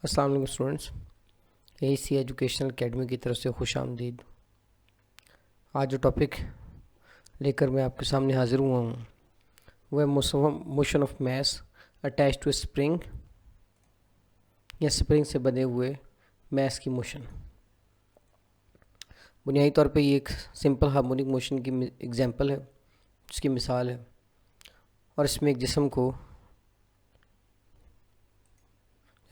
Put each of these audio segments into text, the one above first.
अस्सलाम वालेकुम students, AC educational academy की तरफ से खुश आमदीद। आज जो टॉपिक लेकर मैं आपके सामने हाजिर हुआ हूँ वह है motion of mass attach to spring या स्प्रिंग से बने हुए मास की मोशन। बुनियादी तौर पे ये एक सिंपल हार्मोनिक मोशन की एग्जांपल है, जिसकी मिसाल है, और इसमें एक जिस्म को,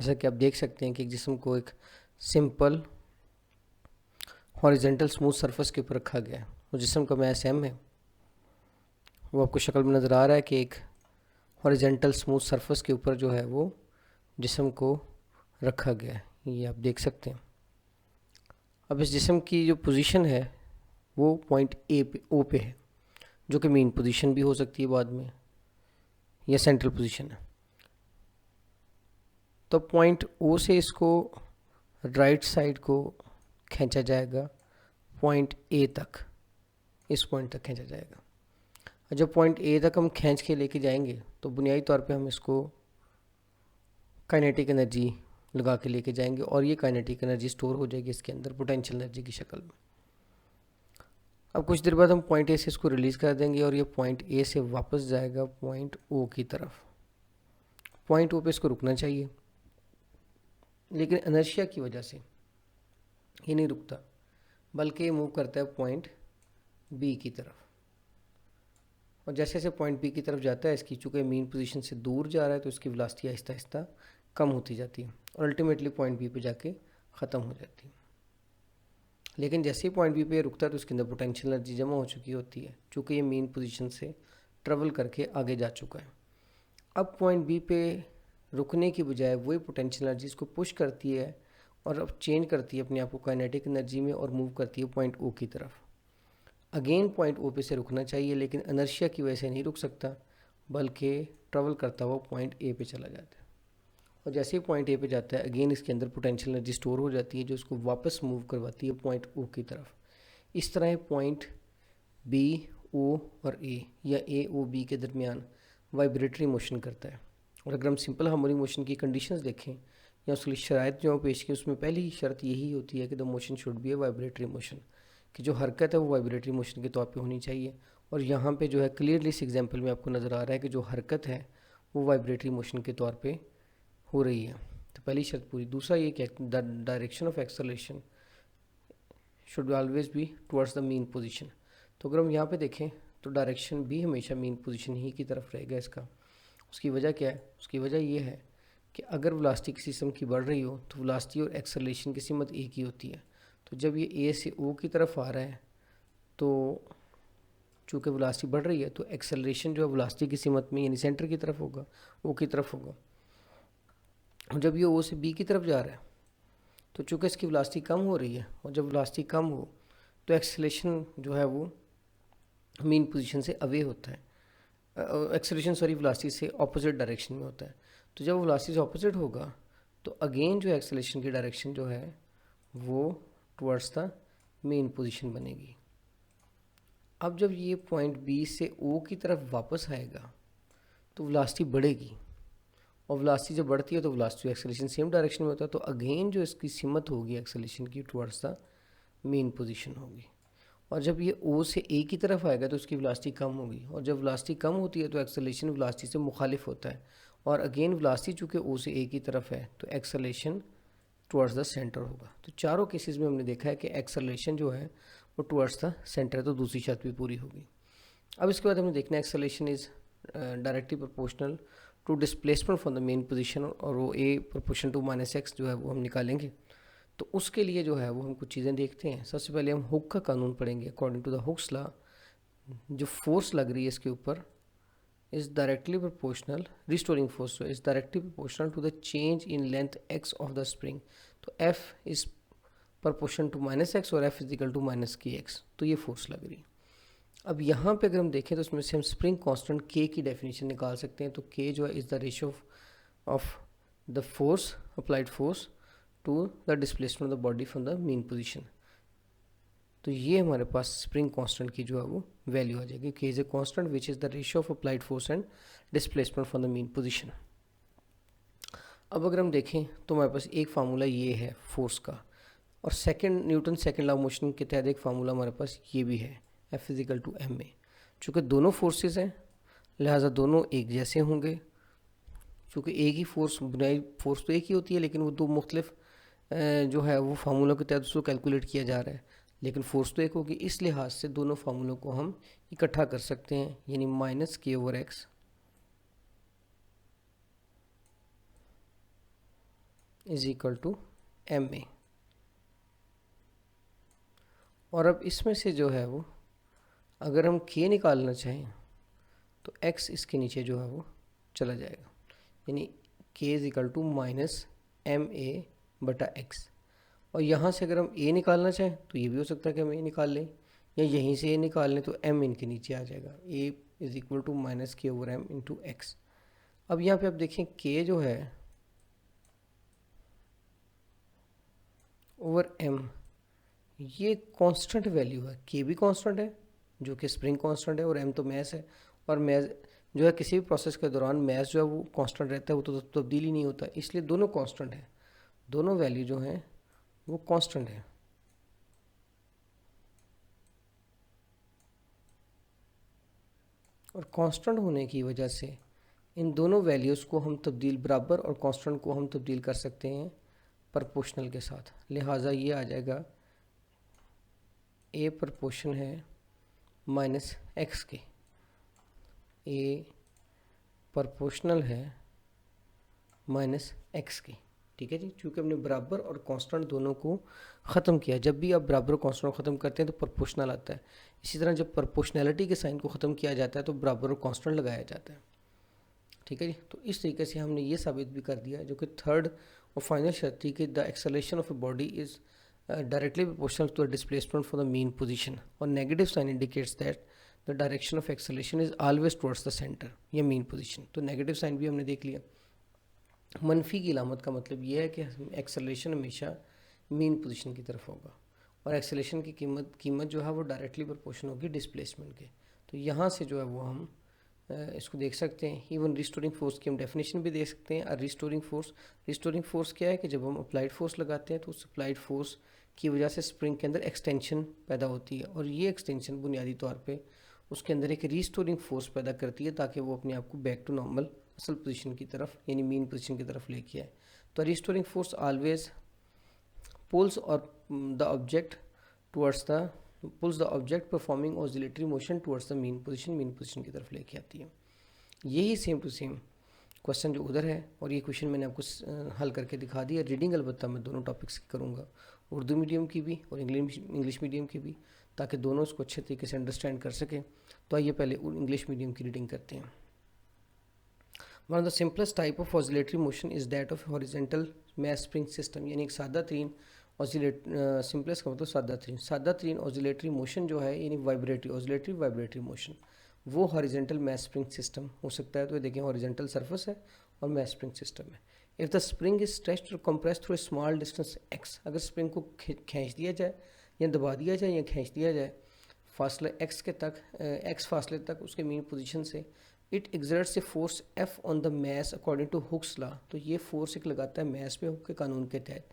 जैसा कि आप देख सकते हैं कि एक जिस्म को एक सिंपल हॉरिजेंटल स्मूथ सरफेस के ऊपर रखा गया है। उस जिस्म का मास m है, वो आपको शक्ल में नज़र आ रहा है कि एक हॉरिजेंटल स्मूथ सरफेस के ऊपर जो है वो जिस्म को रखा गया है, ये आप देख सकते हैं। अब इस जिस्म की जो पोजीशन है वो पॉइंट O पे है, जो कि मेन पोजीशन भी हो सकती है बाद में, या सेंट्रल पोजीशन है। तो पॉइंट O से इसको राइट साइड को खींचा जाएगा पॉइंट A तक, इस पॉइंट तक खींचा जाएगा। और जब पॉइंट A तक हम खींच के लेके जाएंगे तो बुनियादी तौर पे हम इसको काइनेटिक एनर्जी लगा के लेके जाएंगे, और ये काइनेटिक एनर्जी स्टोर हो जाएगी इसके अंदर पोटेंशियल एनर्जी की शक्ल में। अब कुछ देर बाद हम पॉइंट A से इसको रिलीज़ कर देंगे और ये पॉइंट A से वापस जाएगा पॉइंट O की तरफ। पॉइंट O पे इसको रुकना चाहिए, लेकिन इनर्शिया की वजह से ये नहीं रुकता, बल्कि ये मूव करता है पॉइंट B की तरफ। और जैसे जैसे पॉइंट B की तरफ जाता है, इसकी चूँकि मेन पोजीशन से दूर जा रहा है तो इसकी वेलोसिटी आहिस्ता आहिस्ता कम होती जाती है और अल्टीमेटली पॉइंट B पे जाके ख़त्म हो जाती है। लेकिन जैसे ही पॉइंट B पे रुकता है तो इसके अंदर पोटेंशियल एनर्जी जमा हो चुकी होती है, चूँकि ये मेन पोजीशन से ट्रेवल करके आगे जा चुका है। अब पॉइंट B पे रुकने की बजाय वही पोटेंशियल एनर्जी इसको पुश करती है और अब चेंज करती है अपने आप को काइनेटिक एनर्जी में और मूव करती है पॉइंट O की तरफ। अगेन पॉइंट O पे से रुकना चाहिए, लेकिन इनर्शिया की वजह से नहीं रुक सकता, बल्कि ट्रेवल करता हुआ पॉइंट A पे चला जाता है। और जैसे ही पॉइंट A पे जाता है, अगेन इसके अंदर पोटेंशियल एनर्जी स्टोर हो जाती है, जो इसको वापस मूव करवाती है पॉइंट O की तरफ। इस तरह पॉइंट B, O और A या A, O, B के दरमियान वाइब्रेटरी मोशन करता है। और अगर हम सिंपल हार्मोनिक मोशन की कंडीशंस देखें या उसके लिए शराइत जो पेश की, उसमें पहली शर्त यही होती है कि the motion should be A vibratory motion, कि जो हरकत है वो वाइब्रेटरी मोशन के तौर पे होनी चाहिए। और यहाँ पे जो है क्लियरली इस एग्जांपल में आपको नज़र आ रहा है कि जो हरकत है वो वाइब्रेटरी मोशन के तौर पे हो रही है। तो पहली शर्त पूरी। दूसरा ये कि the direction of acceleration should always be towards the mean position. तो अगर हम यहाँ पे देखें तो डायरेक्शन भी हमेशा मीन पोजीशन ही की तरफ रहेगा इसका। उसकी वजह क्या है? उसकी वजह ये है कि अगर वेलोसिटी किसी जिस्म की बढ़ रही हो तो वेलोसिटी और एक्सेलरेशन की सीमत एक ही होती है। तो जब ये A से O की तरफ आ रहा है तो चूँकि वेलोसिटी बढ़ रही है तो एक्सेलरेशन जो है वेलोसिटी की सीमत में यानी सेंटर की तरफ होगा, O की तरफ होगा। और जब ये O से B की तरफ जा रहा है तो चूँकि इसकी वेलोसिटी कम हो रही है, और जब वेलोसिटी कम हो तो एक्सेलरेशन जो है वो मेन पोजीशन से अवे होता है, एक्सेलरेशन वेलोसिटी से ऑपोजिट डायरेक्शन में होता है। तो जब वेलोसिटी से ऑपोजिट होगा तो अगेन जो एक्सेलरेशन की डायरेक्शन जो है वो टुवर्ड्स द मेन पोजीशन बनेगी। अब जब ये पॉइंट B से O की तरफ वापस आएगा तो वेलोसिटी बढ़ेगी, और वेलोसिटी जब बढ़ती है तो वेलोसिटी एक्सेलरेशन सेम डायरेक्शन में होता है, तो अगेन जो इसकी सिमत होगी एक्सेलरेशन की टुवर्ड्स द मेन पोजीशन होगी। और जब ये O से A की तरफ आएगा तो उसकी वेलोसिटी कम होगी, और जब वेलोसिटी कम होती है तो एक्सेलरेशन वेलोसिटी से मुखालिफ होता है, और अगेन वेलोसिटी चूँकि O से A की तरफ है तो एक्सेलरेशन टुवर्ड्स द सेंटर होगा। तो चारों केसेस में हमने देखा है कि एक्सेलरेशन जो है वो टुवर्ड्स द सेंटर है, तो दूसरी शर्त भी पूरी होगी। अब इसके बाद हमने देखना है acceleration is directly proportional to displacement from the mean position, और वो A प्रोपोर्शन टू -x जो है वो हम निकालेंगे। तो उसके लिए जो है वो हम कुछ चीज़ें देखते हैं। सबसे पहले हम हुक का कानून पढ़ेंगे। According to the Hooke's law, जो फोर्स लग रही है इसके ऊपर is directly proportional, restoring force is directly proportional to the change in length x of the spring। तो F is proportion to -x और F is equal to -kx, तो ये फोर्स लग रही है। अब यहाँ पे अगर हम देखें तो उसमें से हम स्प्रिंग कांस्टेंट K की डेफिनेशन निकाल सकते हैं। तो K जो है is the ratio of the force, applied force to the displacement of the body from the mean position. तो ये हमारे पास स्प्रिंग कांस्टेंट की जो है वो वैल्यू आ जाएगी। K is a constant which is the ratio of applied force and displacement from the mean position. अब अगर हम देखें तो हमारे पास एक फार्मूला ये है फोर्स का, और Newton second law of motion के तहत एक फार्मूला हमारे पास ये भी है, F is equal to M a. चूँकि दोनों फोर्सेस हैं लिहाजा दोनों एक जैसे होंगे। चूँकि एक ही फोर्स, बुनियादी फोर्स तो एक ही होती है, लेकिन वो दो मुख्तलिफ जो है वो फार्मूलों के तहत उसको कैलकुलेट किया जा रहा है, लेकिन फोर्स तो एक होगी। इस लिहाज से दोनों फार्मूलों को हम इकट्ठा कर सकते हैं, यानी minus k over x is equal to M a. और अब इसमें से जो है वो अगर हम के निकालना चाहें तो x इसके नीचे जो है वो चला जाएगा, यानी k is equal to minus M a बटा एक्स। और यहाँ से अगर हम a निकालना चाहें तो ये भी हो सकता है कि हम a निकाल लें, या यहीं से a निकाल लें तो m इनके नीचे आ जाएगा, a is equal to minus k over m into x. अब यहाँ पे आप देखें k जो है ओवर m, ये कांस्टेंट वैल्यू है, k भी कांस्टेंट है जो कि स्प्रिंग कांस्टेंट है, और m तो मैस है। और मैस जो है किसी भी प्रोसेस के दौरान मैस जो है वो कांस्टेंट रहता है, वो तो तब्दील ही नहीं होता, इसलिए दोनों कांस्टेंट है, दोनों वैल्यू जो हैं वो कांस्टेंट है। और कांस्टेंट होने की वजह से इन दोनों वैल्यूज़ को हम तब्दील, बराबर और कांस्टेंट को हम तब्दील कर सकते हैं प्रपोर्शनल के साथ। लिहाजा ये आ जाएगा a प्रपोर्शन है माइनस एक्स के, a प्रपोर्शनल है माइनस एक्स की। ठीक है जी, चूँकि हमने बराबर और कांस्टेंट दोनों को ख़त्म किया। जब भी आप बराबर और कांस्टेंट को ख़त्म करते हैं तो प्रोपोर्शनल आता है। इसी तरह जब प्रोपोर्शनैलिटी के साइन को ख़त्म किया जाता है तो बराबर और कांस्टेंट लगाया जाता है। ठीक है जी, तो इस तरीके से हमने ये साबित भी कर दिया, जो कि थर्ड और फाइनल शर्त थी कि the acceleration of a body is directly proportional to the displacement for the mean position, और negative sign indicates that the direction of acceleration is always towards the centre या मीन पोजीशन। तो negative sign भी हमने देख लिया। मनफी की अलामत का मतलब यह है कि एक्सेलरेशन हमेशा मीन पोजीशन की तरफ होगा, और एक्सेलरेशन की कीमत जो है वो डायरेक्टली प्रोपोर्शन होगी डिस्प्लेसमेंट के। तो यहाँ से जो है वो हम इसको देख सकते हैं। इवन रिस्टोरिंग फोर्स की हम डेफिनेशन भी देख सकते हैं। और रिस्टोरिंग फोर्स क्या है कि जब हम अप्लाइड फोर्स लगाते हैं तो उस अप्लाइड फोर्स की वजह से स्प्रिंग के अंदर एक्सटेंशन पैदा होती है, और ये एक्सटेंशन बुनियादी तौर पे उसके अंदर एक रिस्टोरिंग फोर्स पैदा करती है ताकि वो अपने आप को बैक टू नॉर्मल असल पोजीशन की तरफ यानी मीन पोजीशन की तरफ लेके आए। तो restoring force always pools the object performing oscillatory motion towards the mean position की तरफ लेके आती है। यही सेम टू सेम क्वेश्चन जो उधर है, और ये क्वेश्चन मैंने आपको हल करके दिखा दिया। रीडिंग अलबत्ता मैं दोनों टॉपिक्स की करूँगा, उर्दू मीडियम की भी और इंग्लिश मीडियम की भी, ताकि दोनों इसको अच्छे तरीके से अंडरस्टैंड कर सकें। तो आइए पहले इंग्लिश मीडियम की रीडिंग करते हैं। One of the simplest type of oscillatory motion is that of horizontal mass spring system, यानी एक सादा तरीन सिंपलेस्ट का मतलब सादा तरीन ऑसिलेटरी मोशन जो है, यानी ऑसिलेटरी वाइब्रेटरी मोशन, वो हॉरिजेंटल मैस स्प्रिंग सिस्टम हो सकता है। तो ये देखें हॉरिजेंटल सरफेस है और मैस स्प्रिंग सिस्टम है। If the spring is stretched और compressed through a small distance x, अगर स्प्रिंग को खींच दिया जाए या दबा दिया जाए या खींच दिया जाए फासले एक्स फासले तक उसके मीन पोजीशन से, it exerts a force F on the mass according to Hooke's law. तो ये फोर्स एक लगाता है मैस पे हुक के कानून के तहत।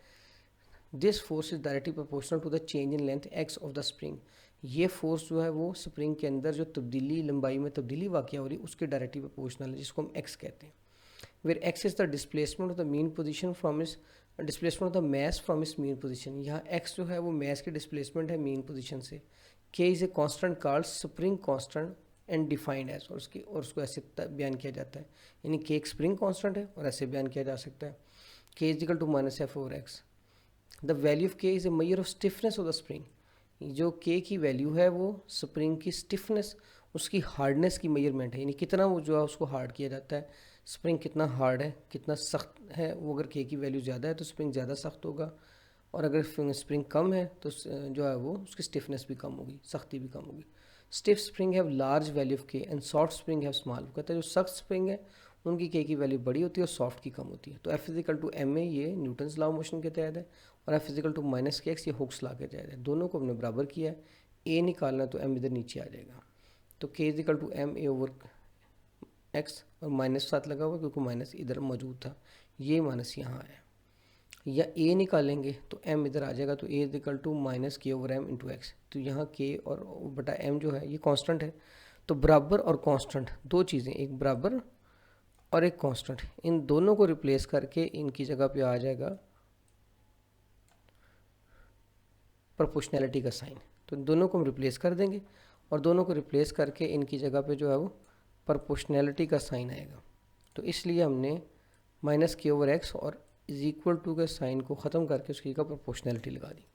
This force is directly proportional to the change in length x of the spring. ये फोर्स जो है वो स्प्रिंग के अंदर जो तब्दीली, लंबाई में तब्दीली वाक़या हो रही है उसके डायरेक्टली प्रोपोर्शनल है, जिसको हम एक्स कहते हैं। Where x is the displacement of the mean position from is displacement of the mass from is mean position. यहाँ एक्स जो है वो मैस की डिस्प्लेसमेंट है मीन पोजीशन से। K is a constant called spring constant and defined as, और उसको ऐसे बयान किया जाता है, यानी के एक स्प्रिंग कॉन्स्टेंट है और ऐसे बयान किया जा सकता है, k is equal to minus F over x. The value of k is a measure of stiffness of the spring. जो के की वैल्यू है वो स्प्रिंग की स्टिफनेस, उसकी हार्डनेस की मेजरमेंट है, यानी कितना वो जो है उसको हार्ड किया जाता है। स्प्रिंग कितना हार्ड है, कितना सख्त है, वो अगर के की वैल्यू ज़्यादा है तो स्प्रिंग ज़्यादा सख्त होगा, और अगर स्प्रिंग कम है तो जो है वो उसकी स्टिफनेस भी कम होगी, सख्ती भी कम होगी। Stiff spring have large value of k and soft spring have small. कहता है जो सख्त स्प्रिंग है उनकी के की वैल्यू बड़ी होती है और सॉफ्ट की कम होती है। तो F is equal to M a ये न्यूटन्स लॉ ऑफ मोशन के तहत है, और F is equal to minus k x ये हुक्स लॉ के तहत है। दोनों को हमने बराबर किया है, ए निकालना तो एम इधर नीचे आ जाएगा। तो k is equal to M a over x, और माइनस साथ लगा हुआ क्योंकि माइनस इधर मौजूद था, ये माइनस यहाँ है, या ए निकालेंगे तो एम इधर आ जाएगा, तो ए is equal to minus k over m into x. तो यहाँ के और बटा एम जो है ये कांस्टेंट है, तो बराबर और कांस्टेंट दो चीज़ें, एक बराबर और एक कांस्टेंट, इन दोनों को रिप्लेस करके इनकी जगह पे आ जाएगा प्रोपोर्शनैलिटी का साइन। तो दोनों को हम रिप्लेस कर देंगे और दोनों को रिप्लेस करके इनकी जगह पे जो है वो प्रोपोर्शनैलिटी का साइन आएगा। तो इसलिए हमने माइनस के ओवर एक्स और इज इक्वल टू के साइन को ख़त्म करके उसकी जगह प्रोपोर्शनैलिटी लगा दी।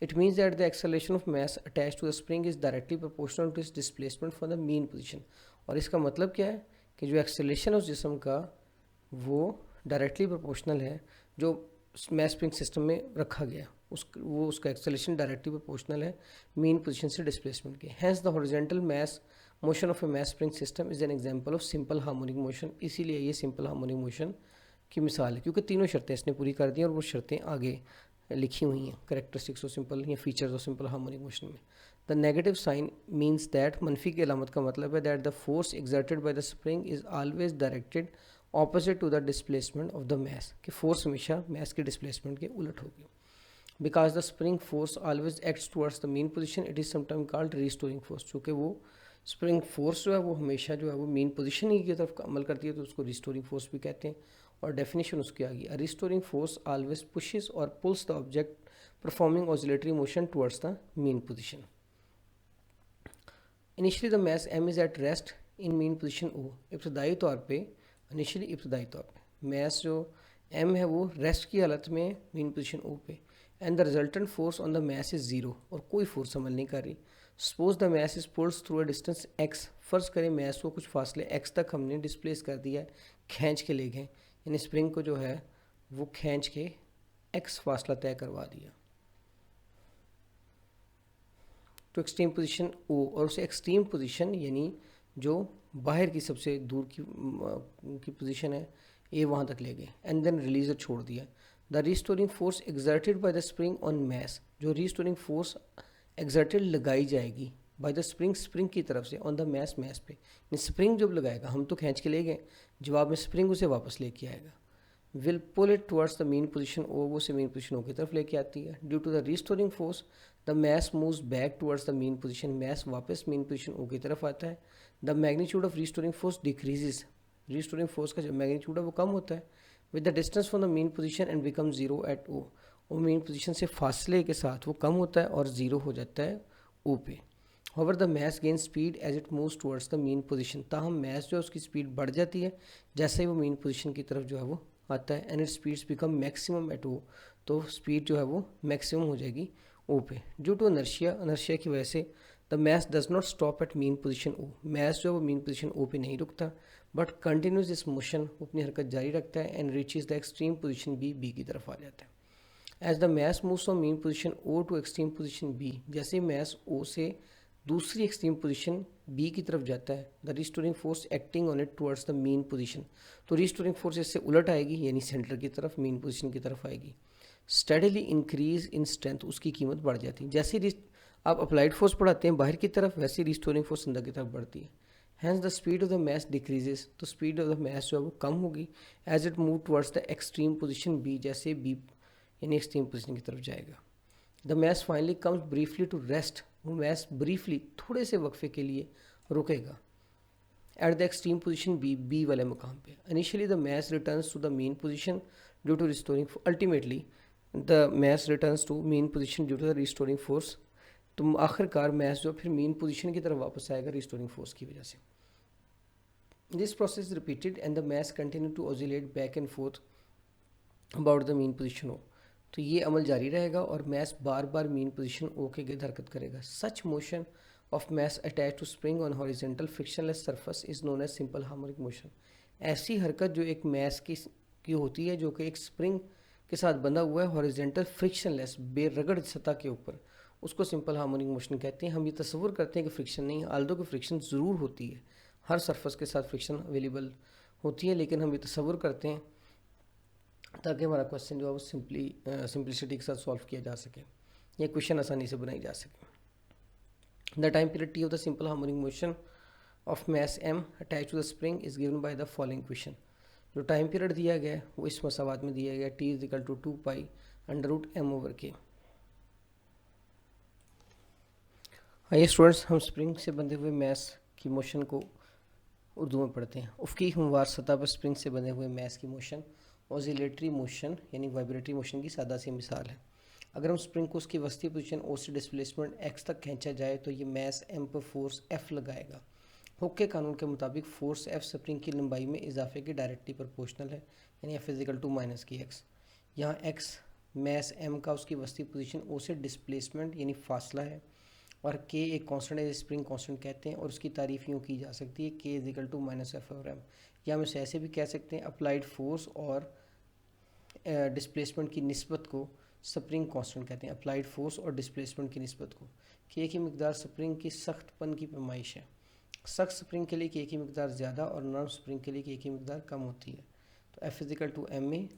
It means that the acceleration of mass attach to the spring is directly proportional to its displacement for the mean position. और इसका मतलब क्या है कि जो एक्सेलरेशन उस जिस्म का वो डायरेक्टली प्रोपोर्शनल है जो मास स्प्रिंग सिस्टम में रखा गया, उसका एक्सेलरेशन डायरेक्टली प्रोपोर्शनल है मीन पोजीशन से डिस्प्लेसमेंट के। Hence the horizontal mass motion of a mass spring system is an example of simple harmonic motion. इसीलिए ये सिंपल हार्मोनिक मोशन की मिसाल है, क्योंकि तीनों शर्तें इसने पूरी कर दी और वो शर्तें आगे लिखी हुई हैं करेक्टरिस्टिक्स ऑफ सिंपल या features of simple harmonic motion में। The negative sign means that, मनफी की अलामत का मतलब है that the force exerted by the spring is always directed opposite to the displacement of the mass, कि फोर्स हमेशा मास के डिस्प्लेसमेंट के उलट होगी। Because the spring force always acts towards the mean position, it is sometime called restoring force. चूँकि वो spring force जो है वो हमेशा जो है वो मीन पोजीशन ही की तरफ अमल करती है, तो उसको रिस्टोरिंग फोर्स भी कहते हैं। और डेफिनेशन उसकी आ गई, a restoring force always pushes और pulls the object performing oscillatory motion towards the mean position. Initially the mass M is at rest in mean position O. इब्तदाई तौर पे इब्तदाई तौर पे मास जो एम है वो रेस्ट की हालत में मीन पोजीशन ओ पे, and the resultant force on the mass is zero, और कोई फोर्स अमल नहीं कर रही। Suppose the mass is pulls through a distance x. फ़र्ज़ करें मास को कुछ फासले एक्स तक हमने डिस्प्लेस कर दिया है, खींच के ले गए, यानी स्प्रिंग को जो है वो खींच के एक्स फासला तय करवा दिया तो एक्सट्रीम पोजीशन ओ, और उसे एक्सट्रीम पोजीशन यानी जो बाहर की सबसे दूर की पोजीशन है ए वहाँ तक ले गए, एंड देन रिलीजर छोड़ दिया। The restoring force exerted by the spring on मास, जो रिस्टोरिंग फोर्स एक्सर्टेड लगाई जाएगी बाय द स्प्रिंग की तरफ से ऑन द मास पे, स्प्रिंग जब लगाएगा, हम तो खींच के ले गए, जवाब में स्प्रिंग उसे वापस लेके आएगा, will pull it towards the mean position O, वो से मीन पोजीशन ओ की तरफ लेके आती है। Due to the restoring force the mass moves back towards the mean position, mass वापस मीन पोजीशन ओ की तरफ आता है। The magnitude of restoring force decreases, restoring force का जो मैग्नीट्यूड है वो कम होता है with the distance from the mean position and become zero at O, वो मीन पोजीशन से फासले के साथ वो कम होता है और ज़ीरो हो जाता है ओ पे। However the mass gain speed as it moves towards the mean position, ताहम मास जो है उसकी स्पीड बढ़ जाती है जैसे ही वो मीन पोजीशन की तरफ जो है वो आता है, and it speeds become maximum at O, तो स्पीड जो है वो मैक्सिमम हो जाएगी ओ पे। ड्यू टू इनर्शिया की वजह से the mass does not stop at mean position O, mass जो है वो मीन पोजीशन ओ पे नहीं रुकता बट कंटिन्यूस दिस मोशन, अपनी हरकत जारी रखता है, and reaches the extreme position B की तरफ आ जाता है। As the mass moves from mean position O to extreme position B, जैसे मास ओ से दूसरी एक्सट्रीम पोजीशन बी की तरफ जाता है, the restoring force acting on it towards the mean position, तो रिस्टोरिंग फोर्स इससे उलट आएगी, यानी सेंटर की तरफ, मीन पोजीशन की तरफ आएगी। स्टडीली इंक्रीज इन स्ट्रेंथ, उसकी कीमत बढ़ जाती है। जैसे आप अप्लाइड फोर्स बढ़ाते हैं बाहर की तरफ, वैसे रिस्टोरिंग फोर्स अंदर की तरफ बढ़ती है। Hence the speed of the mass decreases, तो स्पीड ऑफ द मास जो है वो कम होगी as it move towards the extreme position B, जैसे बी यानी एक्सट्रीम पोजीशन की तरफ जाएगा। The mass finally comes briefly to rest, वो मास ब्रीफली थोड़े से वक्फे के लिए रुकेगा at the extreme position B वाले मकाम पे। Initially the mass returns to the mean position due to restoring, ultimately the mass returns to mean position due to the restoring force, तो आखिरकार मास जो फिर मीन पोजीशन की तरफ वापस आएगा रिस्टोरिंग फोर्स की वजह से। This process repeated and the mass continue to oscillate back and forth about the mean position O, तो ये अमल जारी रहेगा और मास बार बार मीन पोजीशन ओ के गिर्द हरकत करेगा। Such motion of mass attach to spring on horizontal frictionless surface is known as simple harmonic motion. ऐसी हरकत जो एक मास की होती है जो कि एक स्प्रिंग के साथ बंधा हुआ है हॉरिजॉन्टल फ्रिक्शनलेस बेरगड़ सतह के ऊपर, उसको सिंपल हार्मोनिक मोशन कहते हैं। हम ये तस्वुर करते हैं कि फ्रिक्शन नहीं, आल्दो कि फ्रिक्शन ज़रूर होती है, हर सरफेस के साथ फ्रिक्शन अवेलेबल होती है, लेकिन हम ये तस्वुर करते हैं ताकि हमारा क्वेश्चन जो है वो सिंप्लिसिटी के साथ सॉल्व किया जा सके, या क्वेश्चन आसानी से बनाई जा सके। The time period T of the simple harmonic motion of mass m attached to the spring is given by the following equation। जो टाइम पीरियड दिया गया है वो इस मसावात में दिया गया है, t is equal to 2π√m/k। आइए स्टूडेंट्स, हम स्प्रिंग से बंधे हुए मैस की मोशन को उर्दू में पढ़ते हैं। उफ़क़ी हमवार सतह पर स्प्रिंग से बने हुए मैस की मोशन ऑसिलेटरी मोशन यानी वाइब्रेटरी मोशन की सादा सी मिसाल है। अगर हम स्प्रिंग को उसकी वस्ती पोजीशन ओ से डिस्प्लेसमेंट एक्स तक खींचा जाए तो ये मैस एम पर फोर्स एफ लगाएगा। हुक के कानून के मुताबिक फोर्स एफ स्प्रिंग की लंबाई में इजाफे के डायरेक्टली प्रोपोर्शनल है, यानी एफ इजिकल टू माइनस की एक्स। यहाँ एक्स मैस एम का उसकी वस्ती पोजीशन ओ से डिस्प्लेसमेंट यानी फासला है, और के एक कांस्टेंट है, स्प्रिंग कांस्टेंट कहते हैं, और उसकी तारीफ यूँ की जा सकती है k is equal to minus F over M. या हम इसे ऐसे भी कह सकते हैं, अप्लाइड फोर्स और डिस्प्लेसमेंट की निस्बत को स्प्रिंग कांस्टेंट कहते हैं। अप्लाइड फोर्स और डिस्प्लेसमेंट की निस्बत को, के की मिकदार स्प्रिंग की सख्तपन की पैमाइश है। सख्त स्प्रिंग के लिए के की मिकदार ज़्यादा और नर्म स्प्रिंग के लिए के की मिकदार कम होती है। तो F is equal to M a,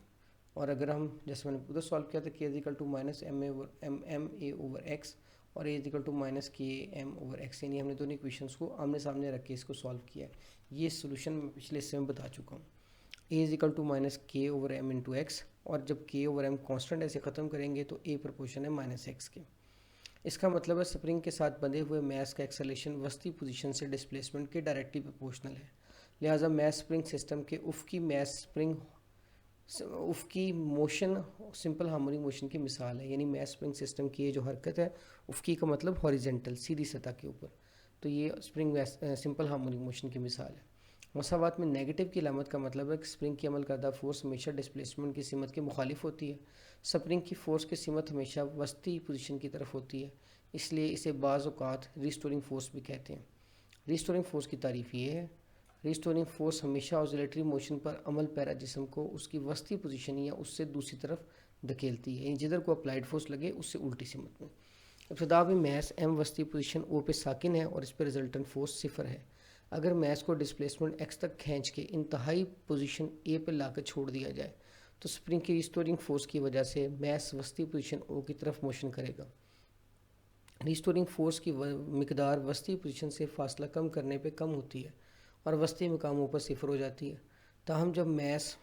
और अगर हम जैसे मैंने उधर सॉल्व किया था k is equal to minus M a over x और a is equal to minus k M over x, यानी हमने दोनों इक्वेशंस को आमने सामने रख के इसको सॉल्व किया है। ये सोल्यूशन मैं पिछले हिस्से में बता चुका हूँ। ए is equal to minus k over m into x, और जब के ओवर एम कॉन्स्टेंट ऐसे ख़त्म करेंगे तो ए प्रपोर्शन है माइनस एक्स के। इसका मतलब है स्प्रिंग के साथ बंधे हुए मैस का एक्सेलेरेशन वस्ती पोजीशन से डिस्प्लेसमेंट के डायरेक्टली प्रोपोर्शनल है। लिहाजा मैस स्प्रिंग सिस्टम के उफ़क़ी मैस स्प्रिंग उफ़क़ी मोशन सिंपल हार्मोनिक मोशन की मिसाल है। यानी मैस स्प्रिंग सिस्टम की ये जो हरकत है, उफ़क़ी का मतलब हॉरिजेंटल सीधी सतह के ऊपर, तो ये स्प्रिंग सिंपल हार्मोनिक मोशन की मिसाल है। मसावात में नेगेटिव की अलामत का मतलब है कि स्प्रिंग की अमल करदा फोर्स हमेशा डिस्प्लेसमेंट की सीमत के मुखालिफ होती है। स्प्रिंग की फ़ोर्स की सीमत हमेशा वस्ती पोजीशन की तरफ होती है, इसलिए इसे बाज़ औक़ात रिस्टोरिंग फोर्स भी कहते हैं। रिस्टोरिंग फोर्स की तारीफ़ ये है, रिस्टोरिंग फोर्स हमेशा ऑसिलेटरी मोशन पर अमल पैरा जिस्म को उसकी वस्ती पोजीशन या उससे दूसरी तरफ धकेलती है, यानी जिधर को अप्लाइड फोर्स लगे उससे उल्टी सीमत में। इब्तिदा में मैस एम वस्ती पोजीशन ओ पे साकिन है और इस पर रिजल्टेंट फोर्स सिफर है। अगर मैस को डिस्प्लेसमेंट एक्स तक खींच के इंतहाई पोजीशन ए पर लाकर छोड़ दिया जाए तो स्प्रिंग की रिस्टोरिंग फोर्स की वजह से मैस वस्ती पोजीशन ओ की तरफ मोशन करेगा। रिस्टोरिंग फोर्स की मिकदार वस्ती पोजीशन से फासला कम करने पे कम होती है और वस्ती मकामों पर सिफर हो जाती है। ताहम जब मैस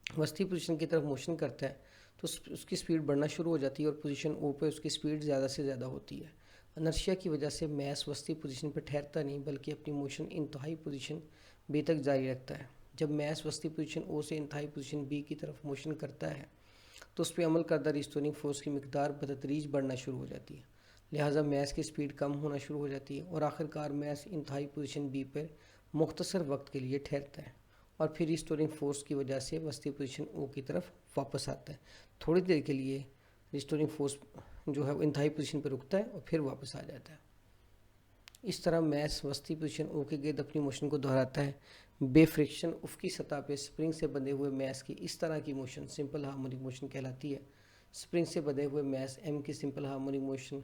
वस्ती पोजीशन की तरफ मोशन करता है तो उसकी स्पीड बढ़ना शुरू हो जाती है और पोजीशन ओ पे उसकी स्पीड ज़्यादा से ज़्यादा होती है। इनर्शिया की वजह से मैस वस्ती पोजीशन पर ठहरता नहीं बल्कि अपनी मोशन इंतहाई पोजीशन बी तक जारी रखता है। जब मैस वस्ती पोजीशन ओ से इंतहाई पोजीशन बी की तरफ मोशन करता है तो उस पर अमल करदा रिस्टोरिंग फोर्स की मिकदार बतदरीज बढ़ना शुरू हो जाती है। लिहाजा मैस की स्पीड कम होना शुरू हो जाती है और आखिरकार मैस इंतहाई पोजीशन बी पर मुख्तसर वक्त के लिए ठहरता है और फिर रिस्टोरिंग फोर्स की वजह से वस्ती पोजीशन ओ की तरफ वापस आता है। थोड़ी देर के लिए रिस्टोरिंग फोर्स जो है वो इंतहाई पोजीशन पर रुकता है और फिर वापस आ जाता है। इस तरह मैस वस्ती पोजीशन ओ के गिर्द अपनी मोशन को दोहराता है। बेफ्रिक्शन उफ़क़ी सतह पे स्प्रिंग से बंधे हुए मैस की इस तरह की मोशन सिंपल हार्मोनिक मोशन कहलाती है। स्प्रिंग से बंधे हुए मैस एम की सिंपल हार्मोनिक मोशन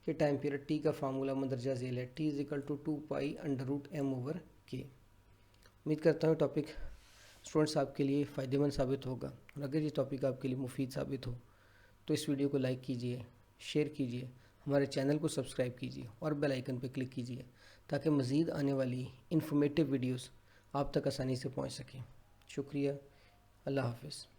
के टाइम पीरियड टी का फार्मूला मंदरजा झेल है, T is equal to 2π√m/k। उम्मीद करता हूँ टॉपिक स्टूडेंट्स आपके लिए फ़ायदेमंद साबित होगा, और अगर ये टॉपिक आपके लिए मुफीद साबित हो तो इस वीडियो को लाइक कीजिए, शेयर कीजिए, हमारे चैनल को सब्सक्राइब कीजिए और बेल आइकन पर क्लिक कीजिए ताकि मज़ीद आने वाली इन्फॉर्मेटिव वीडियोस आप तक आसानी से पहुंच सकें। शुक्रिया, अल्लाह हाफ़िज़।